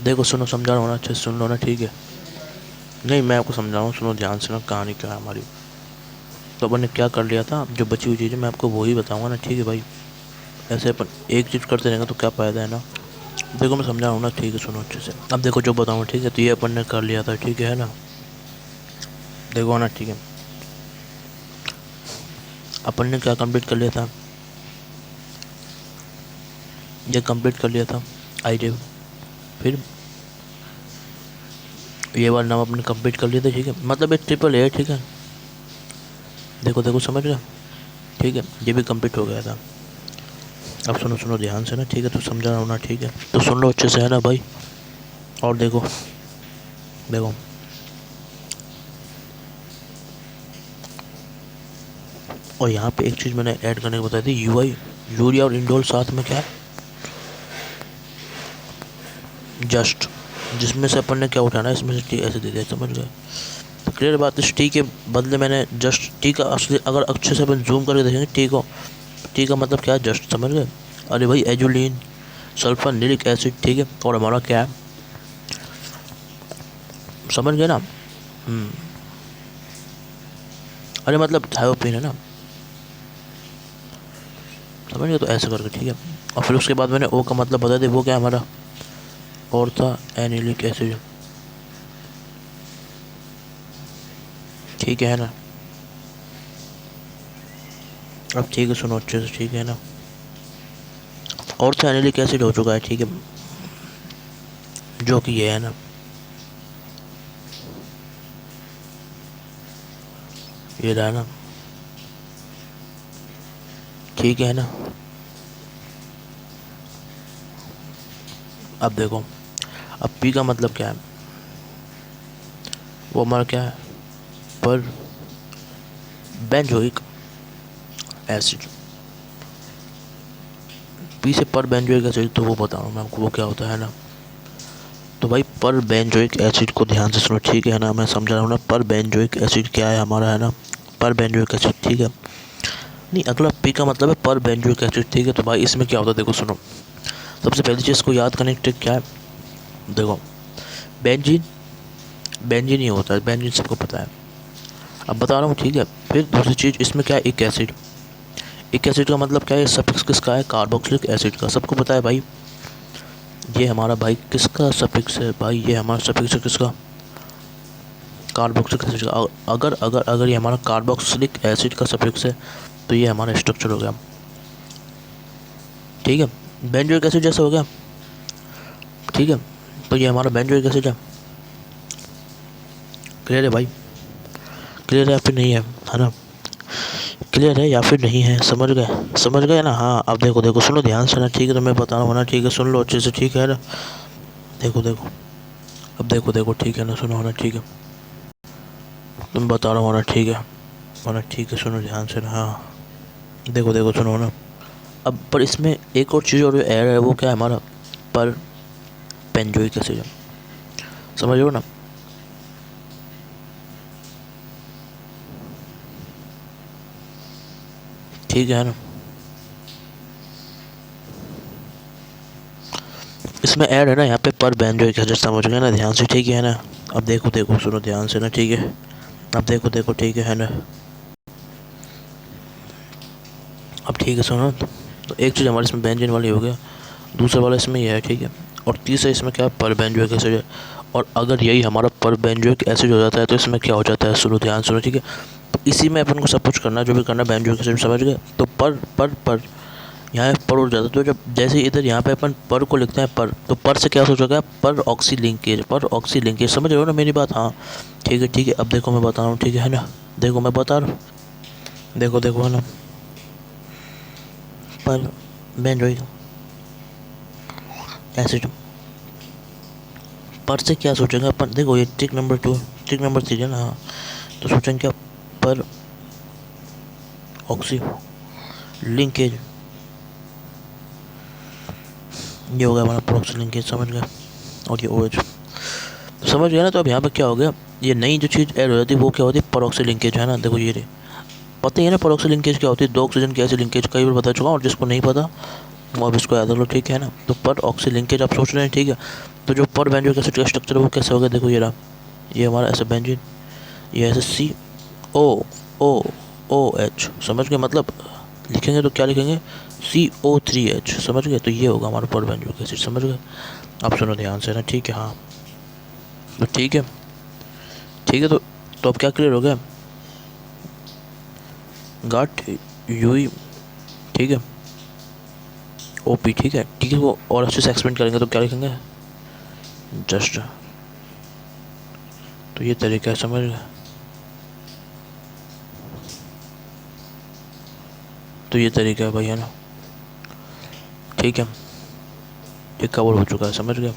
देखो सुनो, समझा रहा हूँ ना, अच्छे से सुन लो ना, ठीक है। नहीं, मैं आपको समझा रहा हूँ, सुनो ध्यान से ना, कहानी क्या है हमारी। तो अपन ने क्या कर लिया था, जो बची हुई चीज़ें मैं आपको वही बताऊँगा ना, ठीक है भाई। ऐसे अपन एक चीज़ करते रहेंगे तो क्या फ़ायदा है ना। देखो मैं समझा रहा हूँ ना, ठीक है, सुनो अच्छे से। अब देखो जो बताऊँ, ठीक है, तो ये अपन ने कर लिया था, ठीक है ना। देखो ना, ठीक है, अपन ने क्या कंप्लीट कर लिया था, ये कंप्लीट कर लिया था आई डी। फिर ये वाला नाम अपने कंप्लीट कर लिया था, ठीक है, मतलब एक ट्रिपल है, ठीक है। देखो देखो समझ गया, ठीक है, ये भी कंप्लीट हो गया था। अब सुनो सुनो ध्यान से ना, ठीक है, तो समझा रहा हूँ ना, ठीक है, तो सुन लो अच्छे से, है ना भाई। और देखो, देखो, और यहाँ पे एक चीज़ मैंने ऐड करने को बताई थी, यूआई, यूरिया और इंडोल साथ में क्या है, जस्ट, जिसमें से अपन ने क्या उठाना है, इसमें से टी ऐसे दे दिया, समझ गए। तो क्लियर बात, इस टी के बदले मैंने जस्ट टी का असली, अगर अच्छे से अपन जूम करके देखेंगे टी को, टी का मतलब क्या है, जस्ट, समझ गए। अरे भाई एजुलिन सल्फरनिलिक एसिड, ठीक है, और हमारा क्या है, समझ गए ना। अरे मतलब थायोपिन है ना, समझ गए, तो ऐसे करके, ठीक है। और फिर उसके बाद मैंने ओ का मतलब बता दिया, वो क्या है हमारा, और था एनिलिक एसिड, ठीक है ना। अब ठीक है, सुनो अच्छे से, ठीक है ना। और था एनिलिक एसिड हो चुका है, ठीक है, जो कि ये है ना, ये रहा ना, ठीक है ना। अब देखो, अब पी का मतलब क्या है, वो हमारा क्या है, पर बेंजोइक एसिड। पी से पर बेंजोइक एसिड, तो वो बता रहा हूँ मैं आपको, वो क्या होता है ना। तो भाई पर बेंजोइक एसिड को ध्यान से सुनो, ठीक है ना, मैं समझा रहा हूँ ना, पर बेंजोइक एसिड क्या है हमारा, है ना, पर बेंजोइक एसिड, ठीक है। नहीं, अगला पी का मतलब है पर बेंजोइक एसिड, ठीक है। तो भाई इसमें क्या होता है, देखो सुनो, सबसे पहली चीज़ को याद करने की क्या है, देखो, बेंजीन, बेंजीन ही होता है, बेंजीन सबको पता है, अब बता रहा हूँ, ठीक है। फिर दूसरी चीज़ इसमें क्या है, एक एसिड, एक एसिड का मतलब क्या है, सफिक्स किसका है, कार्बोक्सिलिक एसिड का, सबको पता है भाई। ये हमारा भाई किसका सफिक्स है भाई, ये हमारा सफिक्स है किसका, कार्बोक्सिलिक एसिड का। अगर अगर अगर ये हमारा कार्बोक्सिलिक एसिड का सफिक्स है, तो ये हमारा स्ट्रक्चर हो गया, ठीक है, बेंजोइक एसिड जैसा हो गया, ठीक है। तो ये हमारा बेंजोइक एसिड है। क्लियर है भाई, क्लियर है या फिर नहीं है ना, क्लियर है या फिर नहीं है, समझ गए, समझ गए ना। हाँ अब देखो देखो, सुनो ध्यान से ना, ठीक है, तो मैं बता रहा हूँ ना, ठीक है, सुन लो अच्छे से, ठीक है ना। देखो देखो, अब देखो देखो, ठीक है ना, सुनो ना, ठीक है, तुम बता रहा हूँ ना, ठीक है ना, ठीक है, सुनो ध्यान से ना। हाँ देखो देखो, सुनो ना। अब पर इसमें एक और चीज़ और ऐड है, वो क्या है हमारा, पर बेंजोइक एसिड, समझ लो ना। ठीक है ना, इसमें ऐड है ना यहाँ पे पर बेंजोइक एसिड, समझ गए ना ध्यान से, ठीक है ना। अब देखो देखो, सुनो ध्यान से ना, ठीक है, अब देखो देखो, ठीक है ना। अब ठीक है, सुनो, तो एक चीज़ हमारे इसमें बेंजीन वाली हो गया, दूसरा वाला इसमें ये है, ठीक है, और तीसरा इसमें क्या है, पर बेंजोइक एसिड है। और अगर यही हमारा पर बेंजोइक एसिड हो जाता है, तो इसमें क्या हो जाता है, सुनो ध्यान सुनो, ठीक है। तो इसी में अपन को सब कुछ करना, जो भी करना, बेंजोइक एसिड, समझ गए। तो पर यहाँ पर उड़ जाता है, तो जब जैसे इधर यहाँ पे अपन पर को लिखते हैं, पर, तो पर से क्या सोचोगे, पर ऑक्सी लिंकेज, पर ऑक्सी लिंकेज, समझ रहे हो ना मेरी बात। हाँ ठीक है, ठीक है, अब देखो मैं बता रहा हूँ, ठीक है ना, देखो मैं बता रहा हूँ, देखो देखो, है ना, पर बेंजोइक एसिड, पर से क्या सोचेंगे अपन, देखो ये ट्रिक नंबर 2, ट्रिक नंबर 3 है ना। हाँ तो सोचेंगे क्या, पर ऑक्सी लिंकेज, ये हो गया हमारा पर ऑक्सी लिंकेज, समझ गए, और ये OH, समझ गया ना। तो अब यहाँ पे क्या हो गया, ये नई जो चीज़ ऐड हो जाती है, वो क्या होती है, पर लिंकेज, है ना। देखो ये पता ही है ना, पर लिंकेज क्या होती है, दो ऑक्सीजन की ऐसी लिंकेज, कई बार बता चुका हूँ, और जिसको नहीं पता वो अब इसको याद रख लो, ठीक है ना। तो पर लिंकेज आप सोच रहे हैं, ठीक है, तो जो पर बेंजोइक एसिड का स्ट्रक्चर है वो कैसे होगा, देखो ये रहा, ये हमारा ऐसे बेंजीन, ये ऐसे COOH, समझ गए, मतलब लिखेंगे तो क्या लिखेंगे, CO3H, समझ गए, तो ये होगा हमारा पर बेंजोइक एसिड, समझ गए। आप सुनो ध्यान से ना, ठीक है, हाँ तो ठीक है, ठीक है, तो अब क्या क्लियर हो गया, गाट यूई, ठीक है, OP, ठीक है, ठीक है, वो और अच्छे से एक्सप्लेन करेंगे तो क्या लिखेंगे, जस्ट, तो ये तरीका है, समझ गए, तो ये तरीका है भाई, है ना, ठीक है, ये कवर हो चुका है, समझ गए।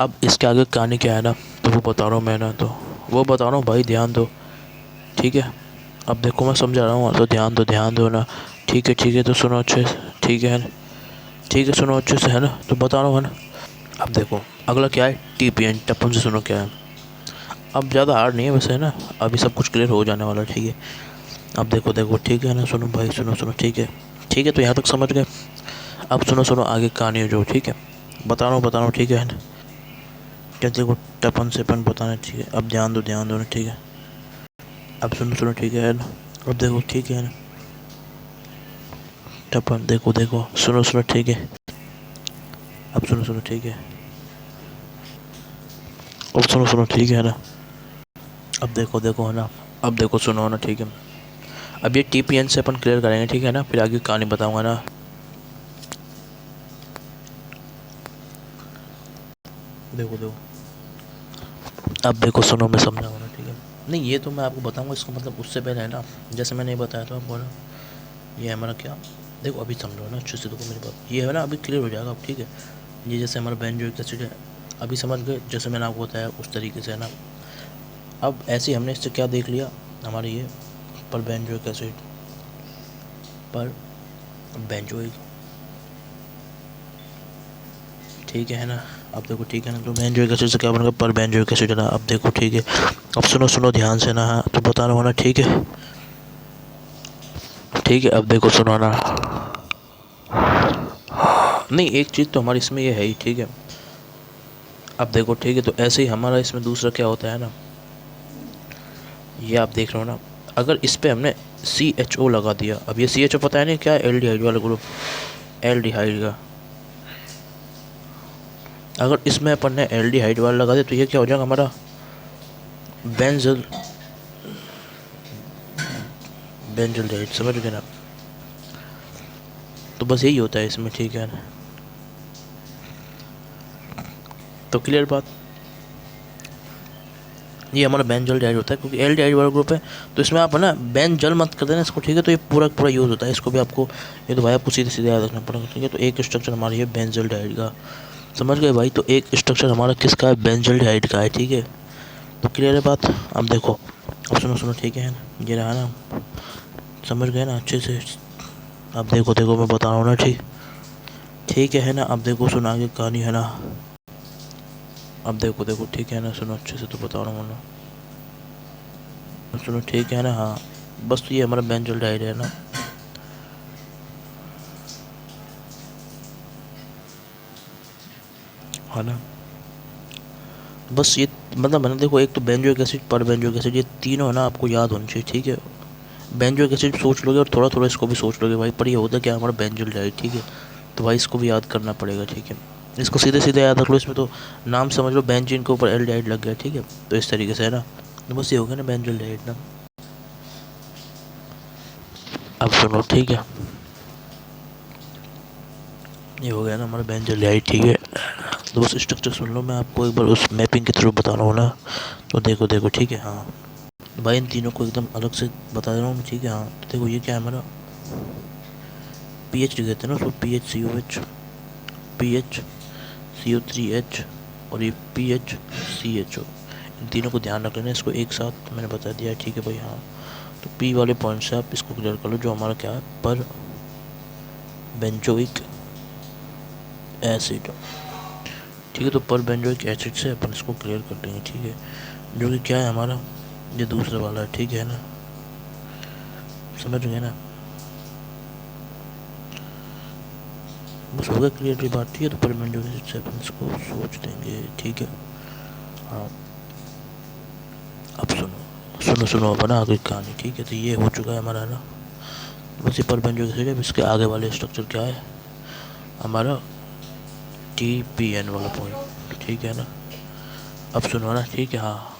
अब इसके आगे कहानी क्या है ना, तो वो बता रहा हूँ मैं ना, तो वो बता रहा हूँ भाई, ध्यान दो, ठीक है। अब देखो मैं समझा रहा हूँ, तो ध्यान दो ना, ठीक है, तो सुनो अच्छे से, ठीक है ना, ठीक है, सुनो अच्छे से, है ना, तो बता रहा हूँ, है ना। अब देखो अगला क्या है, TPN, टप्पन से सुनो क्या है। अब ज़्यादा हार्ड नहीं है वैसे, है ना, अभी सब कुछ क्लियर हो जाने वाला है, ठीक है। अब देखो ठीक है ना, सुनो भाई, सुनो, ठीक है, ठीक है, तो यहाँ तक समझ गए। अब सुनो आगे कहानी जो, ठीक है, बता रहा हूँ, ठीक है ना, क्या देखो टपन से पन बताना, ठीक है। अब ध्यान दो ना, ठीक है। अब सुनो ठीक है ना, अब देखो ठीक है ना, टपन देखो सुनो ठीक है। अब सुनो ठीक है, अब सुनो ठीक है ना, अब देखो है ना, अब देखो सुनो ना, ठीक है। अब ये TPN से अपन क्लियर करेंगे, ठीक है ना, फिर आगे कहानी बताऊंगा ना। देखो अब देखो सुनो, मैं समझाऊंगा ना, ठीक है। नहीं ये तो मैं आपको बताऊंगा, इसको मतलब उससे पहले है ना, जैसे मैंने ये बताया था आपको ना, ये हमारा क्या, देखो अभी समझो ना अच्छे से, देखो मेरी बात, ये है ना अभी क्लियर हो जाएगा अब, ठीक है। ये जैसे हमारा बेंजोइक एसिड है, अभी समझ गए, जैसे मैंने आपको बताया उस तरीके से, है ना। अब ऐसे हमने इससे क्या देख लिया, हमारे ये पर बेंजोइक एसिड, पर बेंजोइक, ठीक है ना। अब देखो ठीक है ना, तो बेंजोइक एसिड से क्या बनेगा, पर बेंजोइक एसिड है ना। अब देखो ठीक है, अब सुनो ध्यान से ना, हाँ तो बता रहा हूँ ना, ठीक है, ठीक है। अब देखो सुनो ना, नहीं एक चीज़ तो हमारी इसमें ये है ही, ठीक है। अब देखो ठीक है, तो ऐसे ही हमारा इसमें दूसरा क्या होता है ना, ये आप देख रहे हो ना, अगर इस पर हमने CHO लगा दिया, अब ये CHO पता है नहीं क्या है, एल्डिहाइड वाला ग्रुप, एल्डिहाइड का, अगर इसमें अपन ने एल्डिहाइड वाला लगा दिया तो ये क्या हो जाएगा हमारा, बेंजल बेंजल्डेहाइड, समझ गए ना। तो बस यही होता है इसमें, ठीक है ना, तो क्लियर बात, ये हमारा बेंजल्डेहाइड होता है, क्योंकि एल्डिहाइड वाला ग्रुप है, तो इसमें आप है ना बेंजल मत कर देना इसको, ठीक है। तो ये पूरा यूज़ होता है, इसको भी आपको, ये तो भाई आपको सीधे याद रखना पड़ेगा, ठीक है। तो एक स्ट्रक्चर हमारी है बेंजल्डेहाइड का, समझ गए भाई, तो एक स्ट्रक्चर हमारा किसका है, बेंजल्डेहाइड का है, ठीक है। तो क्लियर है बात। अब देखो, अब सुनो ठीक है ना, ये रहा ना, समझ गए ना अच्छे से। अब देखो मैं बता रहा हूँ ना, ठीक ठीक है ना। अब देखो सुना आगे कहानी, है ना। अब देखो ठीक है ना, सुनो अच्छे से, तो बता रहा हूँ ना, सुनो ठीक है ना, हाँ बस तो ये हमारा बेंजल्डेहाइड है ना, है ना। बस ये मतलब है ना, देखो एक तो बेंजोइक एसिड, पर बेंजोइक एसिड, ये तीनों है ना आपको याद होने चाहिए, ठीक है। बेंजोइक एसिड सोच लोगे और थोड़ा इसको भी सोच लोगे भाई, पर ये होता क्या, हमारा बेंजल्डेहाइड, ठीक है। तो भाई इसको भी याद करना पड़ेगा, ठीक है। इसको सीधे याद रख लो, इसमें तो नाम समझ लो, बेंजीन के ऊपर एल्डिहाइड लग गया, ठीक है। तो इस तरीके से है ना, तो बस ये हो गया ना बेंजल्डेहाइड ना। अब सुनो ठीक है, ये हो गया ना हमारा बेंजल्डेहाइड, ठीक है। तो बस स्ट्रक्चर सुन लो, मैं आपको एक बार उस मैपिंग के थ्रू बता रहा हूँ ना। तो देखो ठीक है, हाँ भाई इन तीनों को एकदम अलग से बता रहा हूँ, ठीक है। हाँ तो देखो ये क्या है हमारा, PH कहते हैं ना उसको, PHCOH, PHCO3H, और ये PHCHO, इन तीनों को ध्यान रख लेना, इसको एक साथ मैंने बता दिया है, ठीक है भाई। हाँ तो P वाले पॉइंट से आप इसको क्लियर कर लो, जो हमारा क्या है, पर बेंजोइक एसिड, ठीक है। तो पर बेंजोइक एसिड से अपन इसको क्लियर कर लेंगे, ठीक है, जो कि क्या है हमारा, ये दूसरा वाला है, ठीक है ना, समझ गए ना। बस हो गया क्लियर ये बात, ठीक है। तो पर बेंजोइक एसिड से अपन इसको सोच देंगे, ठीक है। हाँ अब सुनो अपन आगे कहानी, ठीक है। तो ये हो चुका है हमारा ना, बस ये पर बेंजोइक एसिड है। इसके आगे वाले स्ट्रक्चर क्या है हमारा, TPN वाला पॉइंट, ठीक है ना। अब सुनो ना, ठीक है। हाँ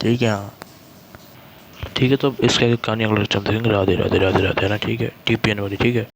ठीक है, हाँ ठीक है। तो इसके आगे कहानी अगले चलते देखेंगे। राधे राधे राधे राधे, है ना, ठीक है। TPN वाली, ठीक है।